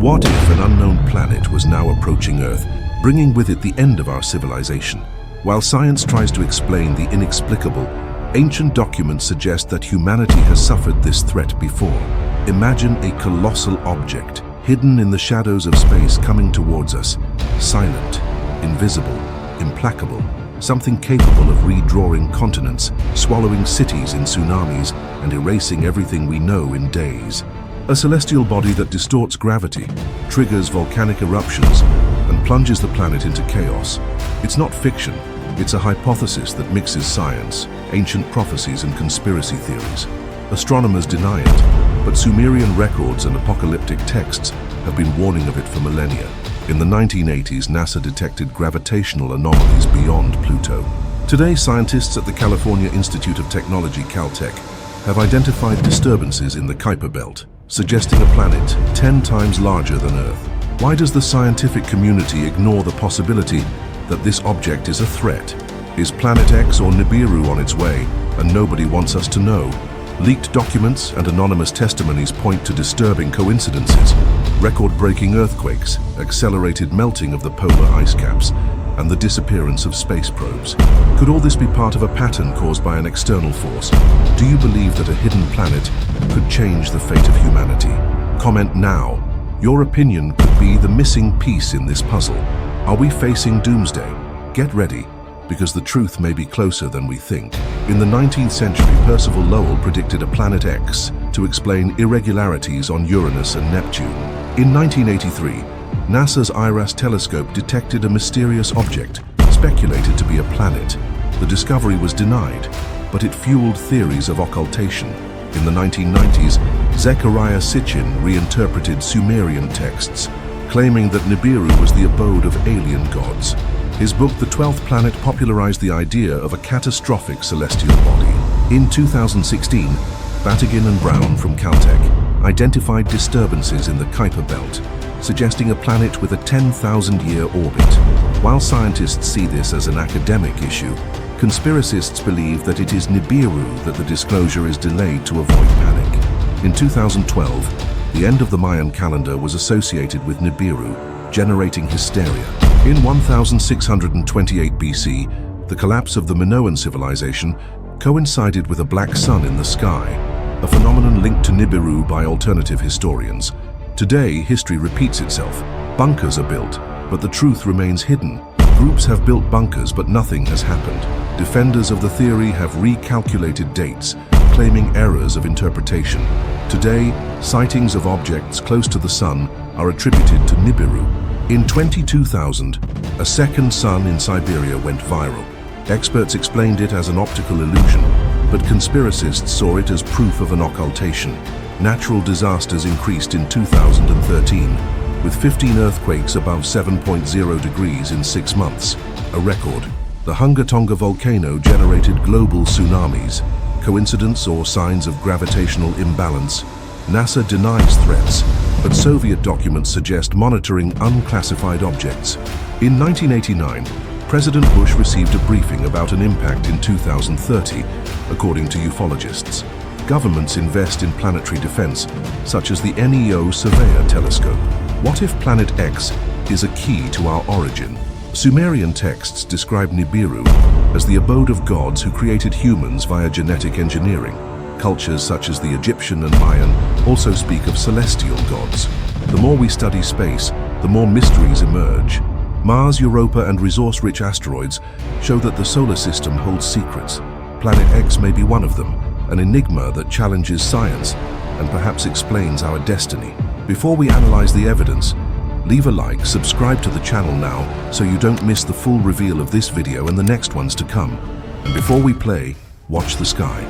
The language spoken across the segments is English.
What if an unknown planet was now approaching Earth, bringing with it the end of our civilization? While science tries to explain the inexplicable, ancient documents suggest that humanity has suffered this threat before. Imagine a colossal object, hidden in the shadows of space, coming towards us, silent, invisible, implacable, something capable of redrawing continents, swallowing cities in tsunamis, and erasing everything we know in days. A celestial body that distorts gravity, triggers volcanic eruptions, and plunges the planet into chaos. It's not fiction, it's a hypothesis that mixes science, ancient prophecies, and conspiracy theories. Astronomers deny it, but Sumerian records and apocalyptic texts have been warning of it for millennia. In the 1980s, NASA detected gravitational anomalies beyond Pluto. Today, scientists at the California Institute of Technology, Caltech, have identified disturbances in the Kuiper Belt, suggesting a planet 10 times larger than Earth. Why does the scientific community ignore the possibility that this object is a threat? Is Planet X or Nibiru on its way, and nobody wants us to know? Leaked documents and anonymous testimonies point to disturbing coincidences: record-breaking earthquakes, accelerated melting of the polar ice caps, and the disappearance of space probes. Could all this be part of a pattern caused by an external force? Do you believe that a hidden planet could change the fate of humanity? Comment now. Your opinion could be the missing piece in this puzzle. Are we facing doomsday? Get ready, because the truth may be closer than we think. In the 19th century, Percival Lowell predicted a Planet X to explain irregularities on Uranus and Neptune. In 1983, NASA's IRAS telescope detected a mysterious object, speculated to be a planet. The discovery was denied, but it fueled theories of occultation. In the 1990s, Zecharia Sitchin reinterpreted Sumerian texts, claiming that Nibiru was the abode of alien gods. His book, The 12th Planet, popularized the idea of a catastrophic celestial body. In 2016, Battigan and Brown from Caltech identified disturbances in the Kuiper Belt, suggesting a planet with a 10,000-year orbit. While scientists see this as an academic issue, conspiracists believe that it is Nibiru that the disclosure is delayed to avoid panic. In 2012, the end of the Mayan calendar was associated with Nibiru, generating hysteria. In 1628 BC, the collapse of the Minoan civilization coincided with a black sun in the sky, a phenomenon linked to Nibiru by alternative historians. Today, history repeats itself. Bunkers are built, but the truth remains hidden. Groups have built bunkers, but nothing has happened. Defenders of the theory have recalculated dates, claiming errors of interpretation. Today, sightings of objects close to the sun are attributed to Nibiru. In 2000, a second sun in Siberia went viral. Experts explained it as an optical illusion, but conspiracists saw it as proof of an occultation. Natural disasters increased in 2013, with 15 earthquakes above 7.0 degrees in 6 months, a record. The Hunga Tonga volcano generated global tsunamis. Coincidence or signs of gravitational imbalance? NASA denies threats, but Soviet documents suggest monitoring unclassified objects. In 1989, President Bush received a briefing about an impact in 2030, according to ufologists. Governments invest in planetary defense, such as the NEO Surveyor telescope. What if Planet X is a key to our origin? Sumerian texts describe Nibiru as the abode of gods who created humans via genetic engineering. Cultures such as the Egyptian and Mayan also speak of celestial gods. The more we study space, the more mysteries emerge. Mars, Europa, and resource-rich asteroids show that the solar system holds secrets. Planet X may be one of them, an enigma that challenges science and perhaps explains our destiny. Before we analyze the evidence, leave a like, subscribe to the channel now so you don't miss the full reveal of this video and the next ones to come. And before we play, watch the sky.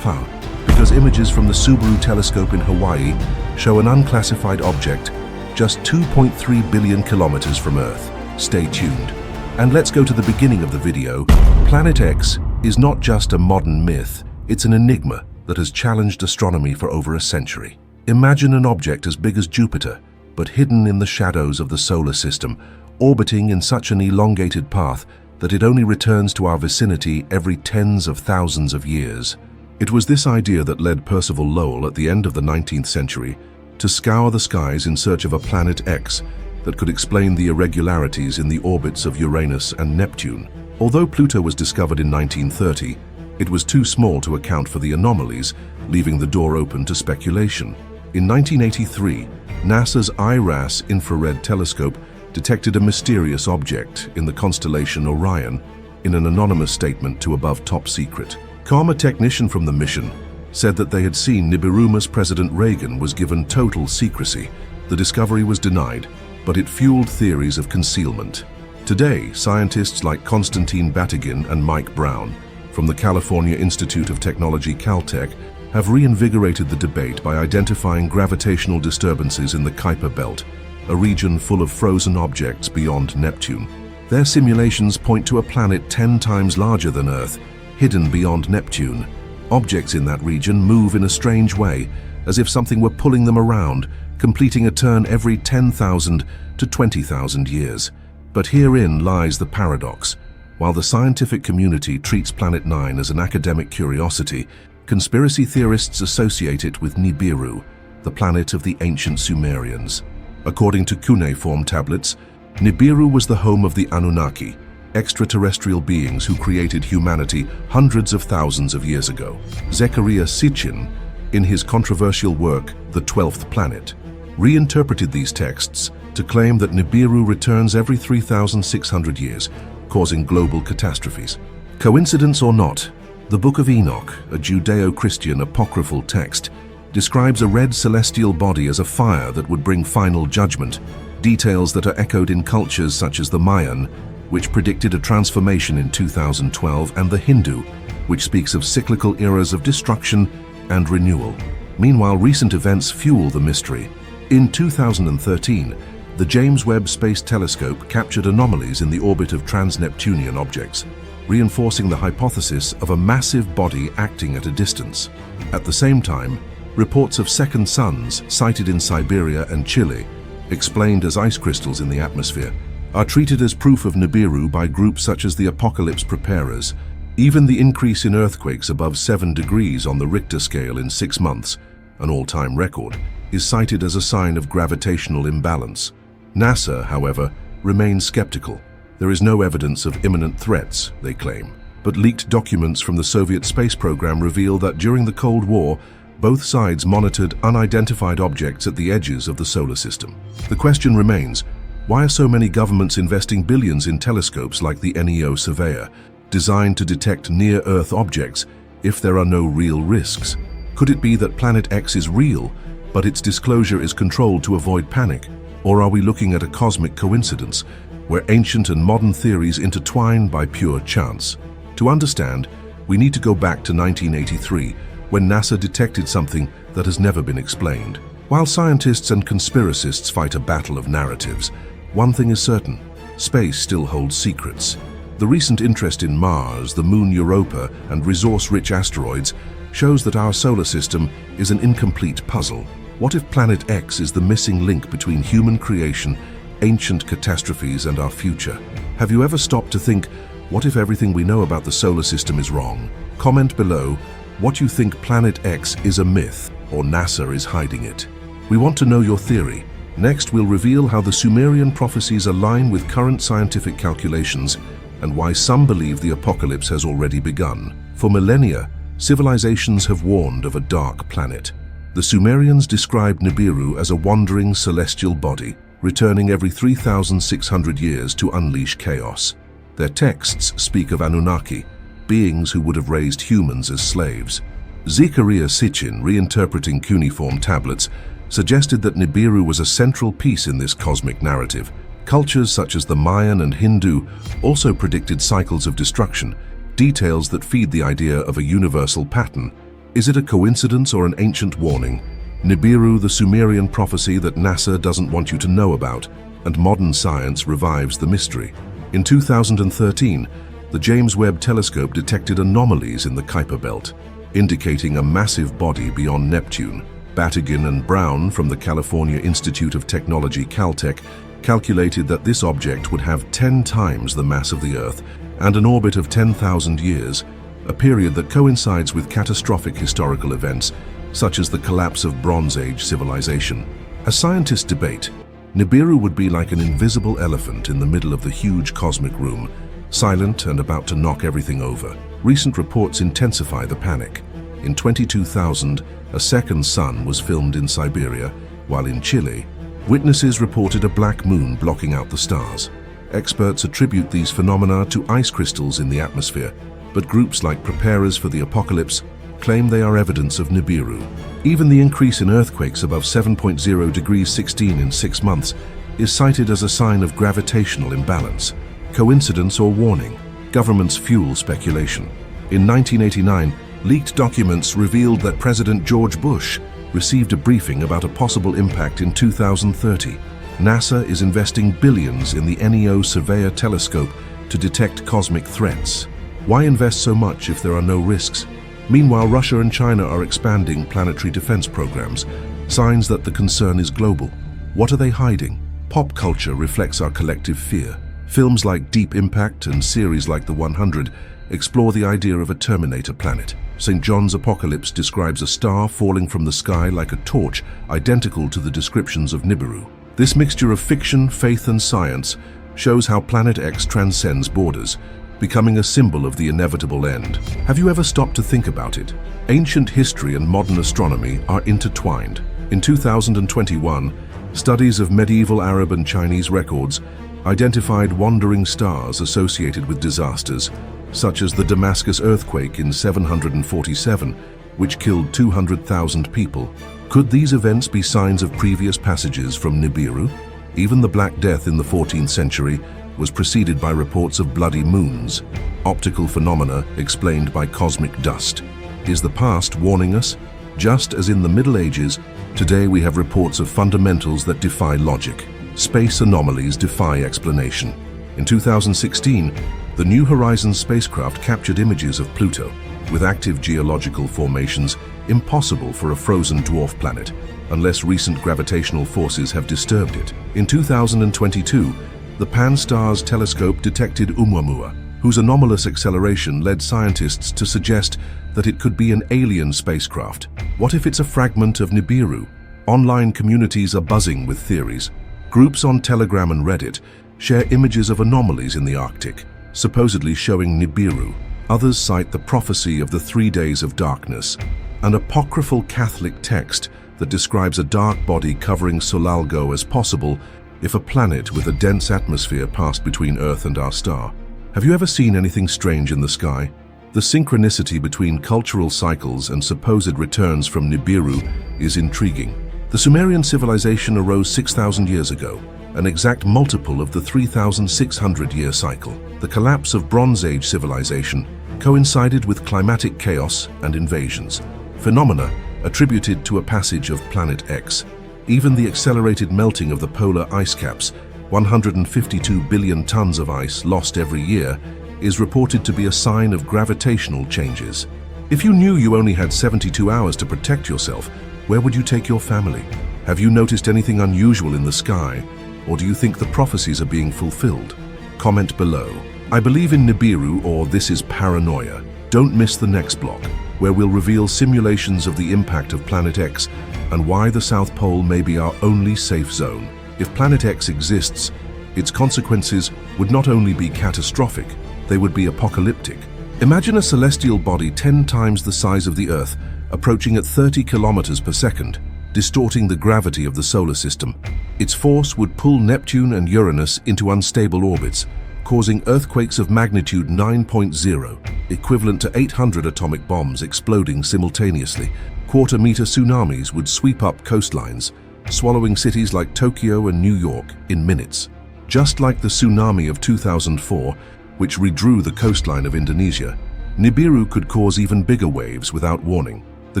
Because images from the Subaru telescope in Hawaii show an unclassified object just 2.3 billion kilometers from Earth. Stay tuned. And let's go to the beginning of the video. Planet X is not just a modern myth, it's an enigma that has challenged astronomy for over a century. Imagine an object as big as Jupiter, but hidden in the shadows of the solar system, orbiting in such an elongated path that it only returns to our vicinity every tens of thousands of years. It was this idea that led Percival Lowell at the end of the 19th century to scour the skies in search of a planet X that could explain the irregularities in the orbits of Uranus and Neptune. Although Pluto was discovered in 1930, it was too small to account for the anomalies, leaving the door open to speculation. In 1983, NASA's IRAS infrared telescope detected a mysterious object in the constellation Orion in an anonymous statement to Above Top Secret. A technician from the mission said that they had seen Nibiru's President Reagan was given total secrecy. The discovery was denied, but it fueled theories of concealment. Today, scientists like Konstantin Batygin and Mike Brown from the California Institute of Technology Caltech have reinvigorated the debate by identifying gravitational disturbances in the Kuiper Belt, a region full of frozen objects beyond Neptune. Their simulations point to a planet 10 times larger than Earth, hidden beyond Neptune. Objects in that region move in a strange way, as if something were pulling them around, completing a turn every 10,000 to 20,000 years. But herein lies the paradox. While the scientific community treats Planet 9 as an academic curiosity, conspiracy theorists associate it with Nibiru, the planet of the ancient Sumerians. According to cuneiform tablets, Nibiru was the home of the Anunnaki, extraterrestrial beings who created humanity hundreds of thousands of years ago. Zecharia Sitchin, in his controversial work, The 12th Planet, reinterpreted these texts to claim that Nibiru returns every 3,600 years, causing global catastrophes. Coincidence or not, the Book of Enoch, a Judeo-Christian apocryphal text, describes a red celestial body as a fire that would bring final judgment, details that are echoed in cultures such as the Mayan, which predicted a transformation in 2012, and the Hindu, which speaks of cyclical eras of destruction and renewal. Meanwhile, recent events fuel the mystery. In 2013, the James Webb Space Telescope captured anomalies in the orbit of trans-Neptunian objects, reinforcing the hypothesis of a massive body acting at a distance. At the same time, reports of second suns sighted in Siberia and Chile, explained as ice crystals in the atmosphere, are treated as proof of Nibiru by groups such as the Apocalypse Preparers. Even the increase in earthquakes above 7 degrees on the Richter scale in 6 months, an all-time record, is cited as a sign of gravitational imbalance. NASA, however, remains skeptical. There is no evidence of imminent threats, they claim. But leaked documents from the Soviet space program reveal that during the Cold War, both sides monitored unidentified objects at the edges of the solar system. The question remains, why are so many governments investing billions in telescopes like the NEO Surveyor, designed to detect near-Earth objects if there are no real risks? Could it be that Planet X is real, but its disclosure is controlled to avoid panic? Or are we looking at a cosmic coincidence, where ancient and modern theories intertwine by pure chance? To understand, we need to go back to 1983, when NASA detected something that has never been explained. While scientists and conspiracists fight a battle of narratives, one thing is certain: space still holds secrets. The recent interest in Mars, the moon Europa, and resource-rich asteroids shows that our solar system is an incomplete puzzle. What if Planet X is the missing link between human creation, ancient catastrophes, and our future? Have you ever stopped to think, what if everything we know about the solar system is wrong? Comment below what you think Planet X is a myth or NASA is hiding it. We want to know your theory. Next, we'll reveal how the Sumerian prophecies align with current scientific calculations and why some believe the apocalypse has already begun. For millennia, civilizations have warned of a dark planet. The Sumerians described Nibiru as a wandering celestial body, returning every 3,600 years to unleash chaos. Their texts speak of Anunnaki, beings who would have raised humans as slaves. Zecharia Sitchin, reinterpreting cuneiform tablets, suggested that Nibiru was a central piece in this cosmic narrative. Cultures such as the Mayan and Hindu also predicted cycles of destruction, details that feed the idea of a universal pattern. Is it a coincidence or an ancient warning? Nibiru, the Sumerian prophecy that NASA doesn't want you to know about, and modern science revives the mystery. In 2013, the James Webb Telescope detected anomalies in the Kuiper Belt, indicating a massive body beyond Neptune. Batygin and Brown from the California Institute of Technology Caltech calculated that this object would have 10 times the mass of the Earth and an orbit of 10,000 years, a period that coincides with catastrophic historical events such as the collapse of Bronze Age civilization. As scientists debate, Nibiru would be like an invisible elephant in the middle of the huge cosmic room, silent and about to knock everything over. Recent reports intensify the panic. In 22,000, a second sun was filmed in Siberia, while in Chile, witnesses reported a black moon blocking out the stars. Experts attribute these phenomena to ice crystals in the atmosphere, but groups like Preparers for the Apocalypse claim they are evidence of Nibiru. Even the increase in earthquakes above 7.0 degrees 16 in 6 months is cited as a sign of gravitational imbalance. Coincidence or warning? Governments fuel speculation. In 1989, leaked documents revealed that President George Bush received a briefing about a possible impact in 2030. NASA is investing billions in the NEO Surveyor telescope to detect cosmic threats. Why invest so much if there are no risks? Meanwhile, Russia and China are expanding planetary defense programs, signs that the concern is global. What are they hiding? Pop culture reflects our collective fear. Films like Deep Impact and series like The 100 explore the idea of a Terminator planet. St. John's Apocalypse describes a star falling from the sky like a torch, identical to the descriptions of Nibiru. This mixture of fiction, faith, and science shows how Planet X transcends borders, becoming a symbol of the inevitable end. Have you ever stopped to think about it? Ancient history and modern astronomy are intertwined. In 2021, studies of medieval Arab and Chinese records identified wandering stars associated with disasters, such as the Damascus earthquake in 747, which killed 200,000 people. Could these events be signs of previous passages from Nibiru? Even the Black Death in the 14th century was preceded by reports of bloody moons, optical phenomena explained by cosmic dust. Is the past warning us? Just as in the Middle Ages, today we have reports of fundamentals that defy logic. Space anomalies defy explanation. In 2016, the New Horizons spacecraft captured images of Pluto, with active geological formations impossible for a frozen dwarf planet, unless recent gravitational forces have disturbed it. In 2022, the Pan-STARRS telescope detected Oumuamua, whose anomalous acceleration led scientists to suggest that it could be an alien spacecraft. What if it's a fragment of Nibiru? Online communities are buzzing with theories. Groups on Telegram and Reddit share images of anomalies in the Arctic, supposedly showing Nibiru. Others cite the prophecy of the 3 days of darkness, an apocryphal Catholic text that describes a dark body covering Solalgo as possible if a planet with a dense atmosphere passed between Earth and our star. Have you ever seen anything strange in the sky? The synchronicity between cultural cycles and supposed returns from Nibiru is intriguing. The Sumerian civilization arose 6,000 years ago, an exact multiple of the 3,600-year cycle. The collapse of Bronze Age civilization coincided with climatic chaos and invasions, phenomena attributed to a passage of Planet X. Even the accelerated melting of the polar ice caps, 152 billion tons of ice lost every year, is reported to be a sign of gravitational changes. If you knew you only had 72 hours to protect yourself, where would you take your family? Have you noticed anything unusual in the sky, or do you think the prophecies are being fulfilled? Comment below. I believe in Nibiru, or this is paranoia. Don't miss the next block, where we'll reveal simulations of the impact of Planet X and why the South Pole may be our only safe zone. If Planet X exists, its consequences would not only be catastrophic, they would be apocalyptic. Imagine a celestial body 10 times the size of the Earth, approaching at 30 kilometers per second, distorting the gravity of the solar system. Its force would pull Neptune and Uranus into unstable orbits, causing earthquakes of magnitude 9.0, equivalent to 800 atomic bombs exploding simultaneously. Quarter-meter tsunamis would sweep up coastlines, swallowing cities like Tokyo and New York in minutes. Just like the tsunami of 2004, which redrew the coastline of Indonesia, Nibiru could cause even bigger waves without warning. The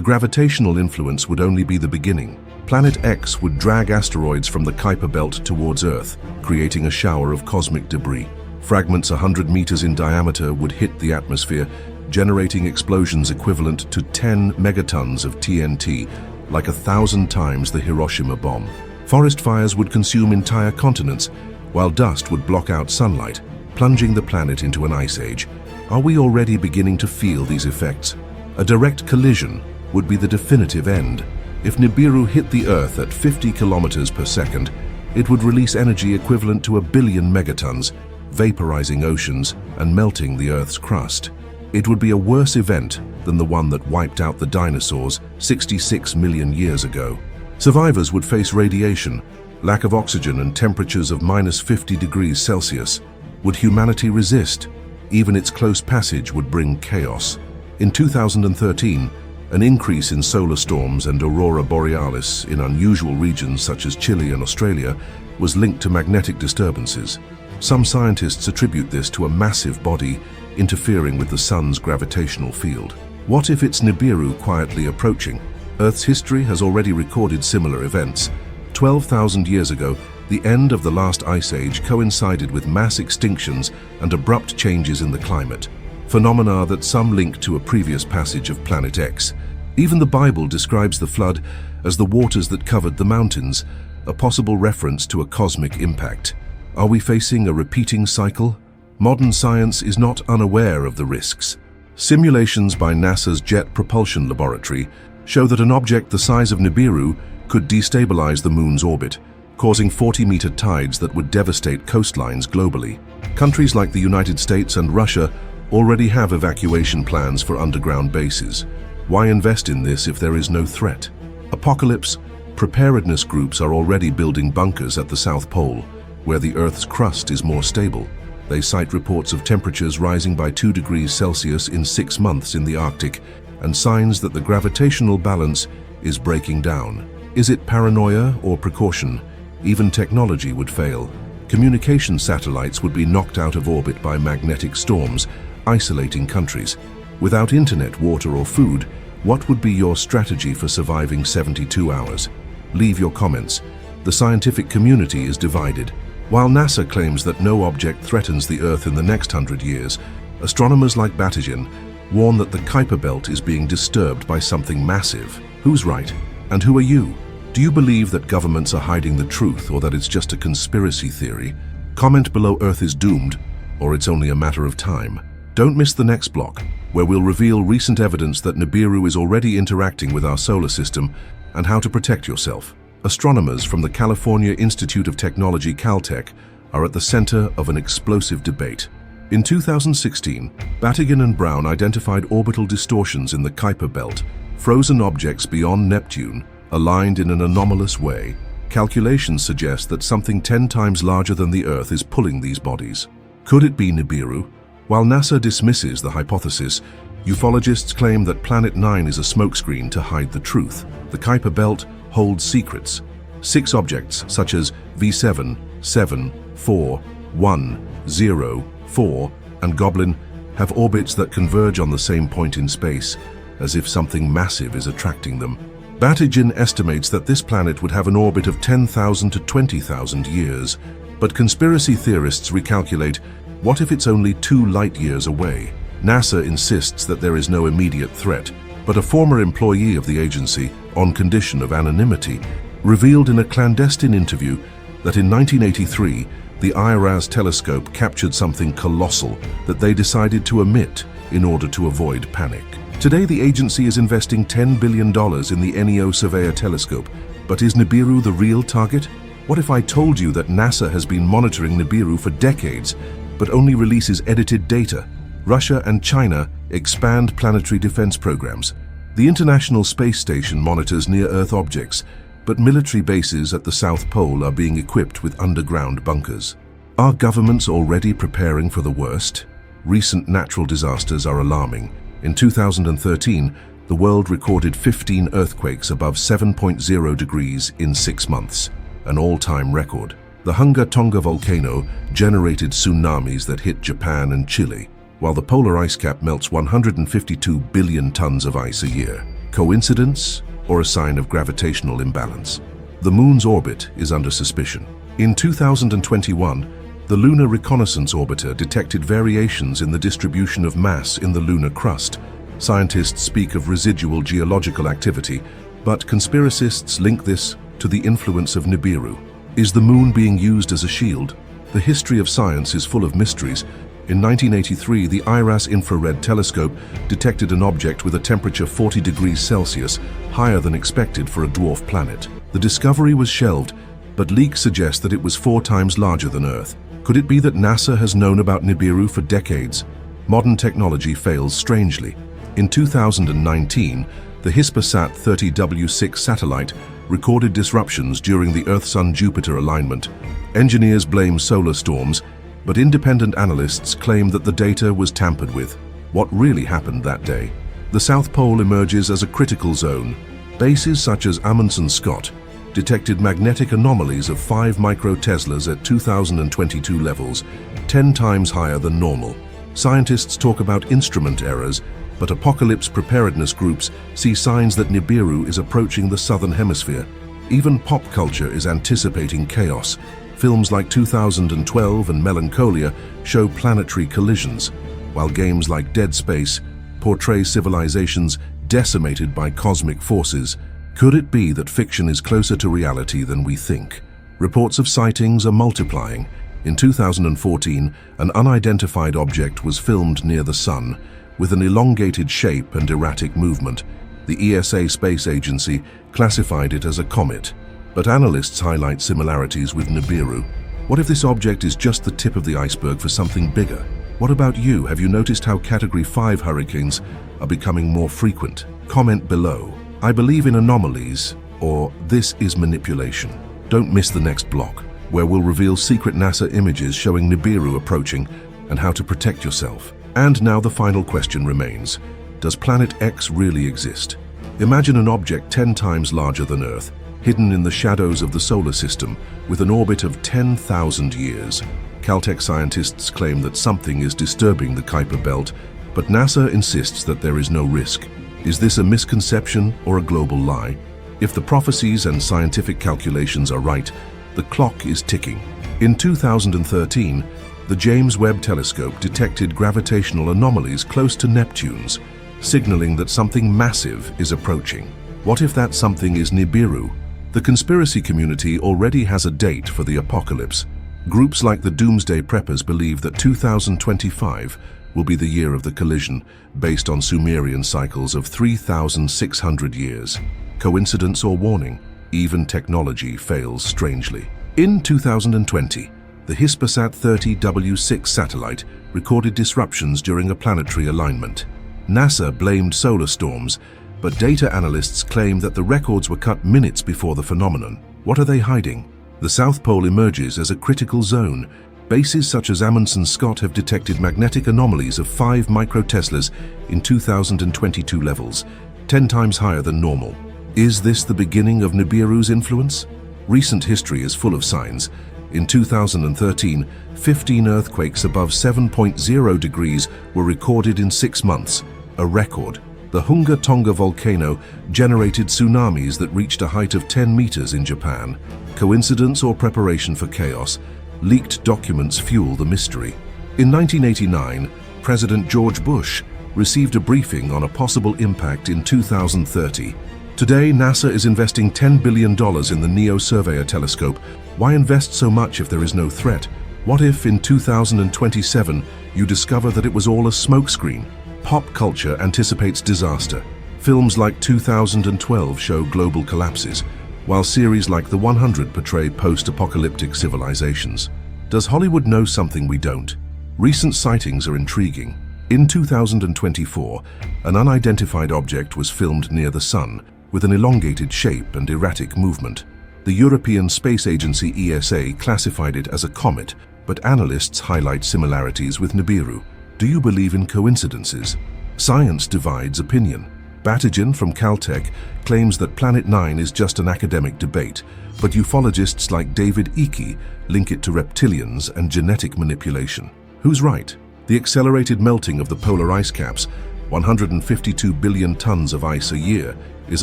gravitational influence would only be the beginning. Planet X would drag asteroids from the Kuiper Belt towards Earth, creating a shower of cosmic debris. Fragments 100 meters in diameter would hit the atmosphere, generating explosions equivalent to 10 megatons of TNT, like 1,000 times the Hiroshima bomb. Forest fires would consume entire continents, while dust would block out sunlight, plunging the planet into an ice age. Are we already beginning to feel these effects? A direct collision, would be the definitive end. If Nibiru hit the Earth at 50 kilometers per second, it would release energy equivalent to 1 billion megatons, vaporizing oceans and melting the Earth's crust. It would be a worse event than the one that wiped out the dinosaurs 66 million years ago. Survivors would face radiation, lack of oxygen and temperatures of -50 degrees Celsius. Would humanity resist? Even its close passage would bring chaos. In 2013, an increase in solar storms and aurora borealis in unusual regions such as Chile and Australia was linked to magnetic disturbances. Some scientists attribute this to a massive body interfering with the sun's gravitational field. What if it's Nibiru quietly approaching? Earth's history has already recorded similar events. 12,000 years ago, the end of the last ice age coincided with mass extinctions and abrupt changes in the climate, phenomena that some link to a previous passage of Planet X. Even the Bible describes the flood as the waters that covered the mountains, a possible reference to a cosmic impact. Are we facing a repeating cycle? Modern science is not unaware of the risks. Simulations by NASA's Jet Propulsion Laboratory show that an object the size of Nibiru could destabilize the Moon's orbit, causing 40-meter tides that would devastate coastlines globally. Countries like the United States and Russia already have evacuation plans for underground bases. Why invest in this if there is no threat? Apocalypse preparedness groups are already building bunkers at the South Pole, where the Earth's crust is more stable. They cite reports of temperatures rising by 2 degrees Celsius in 6 months in the Arctic and signs that the gravitational balance is breaking down. Is it paranoia or precaution? Even technology would fail. Communication satellites would be knocked out of orbit by magnetic storms, isolating countries. Without internet, water, or food, what would be your strategy for surviving 72 hours? Leave your comments. The scientific community is divided. While NASA claims that no object threatens the Earth in the next 100 years, astronomers like Batygin warn that the Kuiper Belt is being disturbed by something massive. Who's right? And who are you? Do you believe that governments are hiding the truth or that it's just a conspiracy theory? Comment below Earth is doomed, or it's only a matter of time. Don't miss the next block, where we'll reveal recent evidence that Nibiru is already interacting with our solar system and how to protect yourself. Astronomers from the California Institute of Technology, Caltech, are at the center of an explosive debate. In 2016, Batygin and Brown identified orbital distortions in the Kuiper Belt, frozen objects beyond Neptune, aligned in an anomalous way. Calculations suggest that something 10 times larger than the Earth is pulling these bodies. Could it be Nibiru? While NASA dismisses the hypothesis, ufologists claim that Planet 9 is a smokescreen to hide the truth. The Kuiper Belt holds secrets. 6 objects, such as V7, 7, 4, 1, 0, 4, and Goblin, have orbits that converge on the same point in space, as if something massive is attracting them. Batygin estimates that this planet would have an orbit of 10,000 to 20,000 years, but conspiracy theorists recalculate, what if it's only 2 light-years away? NASA insists that there is no immediate threat, but a former employee of the agency, on condition of anonymity, revealed in a clandestine interview that in 1983, the IRAS telescope captured something colossal that they decided to omit in order to avoid panic. Today, the agency is investing $10 billion in the NEO Surveyor telescope, but is Nibiru the real target? What if I told you that NASA has been monitoring Nibiru for decades, but only releases edited data? Russia and China expand planetary defense programs. The International Space Station monitors near-Earth objects, but military bases at the South Pole are being equipped with underground bunkers. Are governments already preparing for the worst? Recent natural disasters are alarming. In 2013, the world recorded 15 earthquakes above 7.0 degrees in 6 months, an all-time record. The Hunga Tonga volcano generated tsunamis that hit Japan and Chile, while the polar ice cap melts 152 billion tons of ice a year. Coincidence or a sign of gravitational imbalance? The Moon's orbit is under suspicion. In 2021, the Lunar Reconnaissance Orbiter detected variations in the distribution of mass in the lunar crust. Scientists speak of residual geological activity, but conspiracists link this to the influence of Nibiru. Is the Moon being used as a shield? The history of science is full of mysteries. In 1983, the IRAS infrared telescope detected an object with a temperature 40 degrees Celsius, higher than expected for a dwarf planet. The discovery was shelved, but leaks suggest that it was 4 times larger than Earth. Could it be that NASA has known about Nibiru for decades? Modern technology fails strangely. In 2019, the Hispasat 30W6 satellite recorded disruptions during the Earth-Sun-Jupiter alignment. Engineers blame solar storms, but independent analysts claim that the data was tampered with. What really happened that day? The South Pole emerges as a critical zone. Bases such as Amundsen-Scott detected magnetic anomalies of 5 microteslas at 2022 levels, 10 times higher than normal. Scientists talk about instrument errors, but apocalypse preparedness groups see signs that Nibiru is approaching the southern hemisphere. Even pop culture is anticipating chaos. Films like 2012 and Melancholia show planetary collisions, while games like Dead Space portray civilizations decimated by cosmic forces. Could it be that fiction is closer to reality than we think? Reports of sightings are multiplying. In 2014, an unidentified object was filmed near the Sun, with an elongated shape and erratic movement. The ESA space agency classified it as a comet, but analysts highlight similarities with Nibiru. What if this object is just the tip of the iceberg for something bigger? What about you? Have you noticed how Category 5 hurricanes are becoming more frequent? Comment below. I believe in anomalies, or this is manipulation. Don't miss the next block, where we'll reveal secret NASA images showing Nibiru approaching and how to protect yourself. And now the final question remains. Does Planet X really exist? Imagine an object 10 times larger than Earth, hidden in the shadows of the solar system, with an orbit of 10,000 years. Caltech scientists claim that something is disturbing the Kuiper belt, but NASA insists that there is no risk. Is this a misconception or a global lie? If the prophecies and scientific calculations are right, the clock is ticking. In 2013, the James Webb Telescope detected gravitational anomalies close to Neptune's, signaling that something massive is approaching. What if that something is Nibiru? The conspiracy community already has a date for the apocalypse. Groups like the Doomsday Preppers believe that 2025 will be the year of the collision, based on Sumerian cycles of 3,600 years. Coincidence or warning? Even technology fails strangely. In 2020, the Hispasat 30W6 satellite recorded disruptions during a planetary alignment. NASA blamed solar storms, but data analysts claim that the records were cut minutes before the phenomenon. What are they hiding? The South Pole emerges as a critical zone. Bases such as Amundsen-Scott have detected magnetic anomalies of 5 microteslas in 2022 levels, 10 times higher than normal. Is this the beginning of Nibiru's influence? Recent history is full of signs. In 2013, 15 earthquakes above 7.0 degrees were recorded in 6 months, a record. The Hunga Tonga volcano generated tsunamis that reached a height of 10 meters in Japan. Coincidence or preparation for chaos? Leaked documents fuel the mystery. In 1989, President George Bush received a briefing on a possible impact in 2030. Today, NASA is investing $10 billion in the NEO-Surveyor telescope. Why invest so much if there is no threat? What if in 2027 you discover that it was all a smokescreen? Pop culture anticipates disaster. Films like 2012 show global collapses, while series like The 100 portray post-apocalyptic civilizations. Does Hollywood know something we don't? Recent sightings are intriguing. In 2024, an unidentified object was filmed near the Sun, with an elongated shape and erratic movement. The European Space Agency ESA classified it as a comet, but analysts highlight similarities with Nibiru. Do you believe in coincidences? Science divides opinion. Batijan from Caltech claims that Planet 9 is just an academic debate, but ufologists like David Icke link it to reptilians and genetic manipulation. Who's right? The accelerated melting of the polar ice caps, 152 billion tons of ice a year, is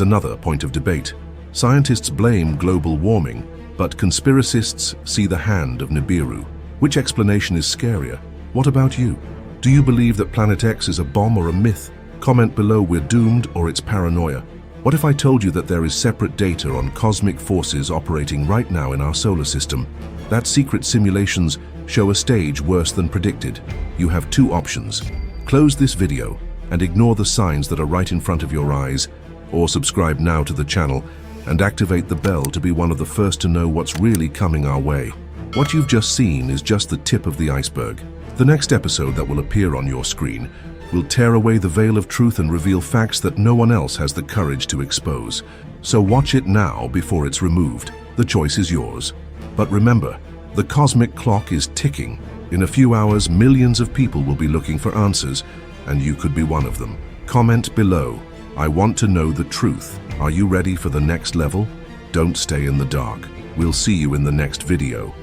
another point of debate. Scientists blame global warming, but conspiracists see the hand of Nibiru. Which explanation is scarier? What about you? Do you believe that Planet X is a bomb or a myth? Comment below we're doomed or it's paranoia. What if I told you that there is separate data on cosmic forces operating right now in our solar system? That secret simulations show a stage worse than predicted, you have two options. Close this video and ignore the signs that are right in front of your eyes, or subscribe now to the channel and activate the bell to be one of the first to know what's really coming our way. What you've just seen is just the tip of the iceberg. The next episode that will appear on your screen will tear away the veil of truth and reveal facts that no one else has the courage to expose. So watch it now before it's removed. The choice is yours. But remember, the cosmic clock is ticking. In a few hours, millions of people will be looking for answers, and you could be one of them. Comment below. I want to know the truth. Are you ready for the next level? Don't stay in the dark. We'll see you in the next video.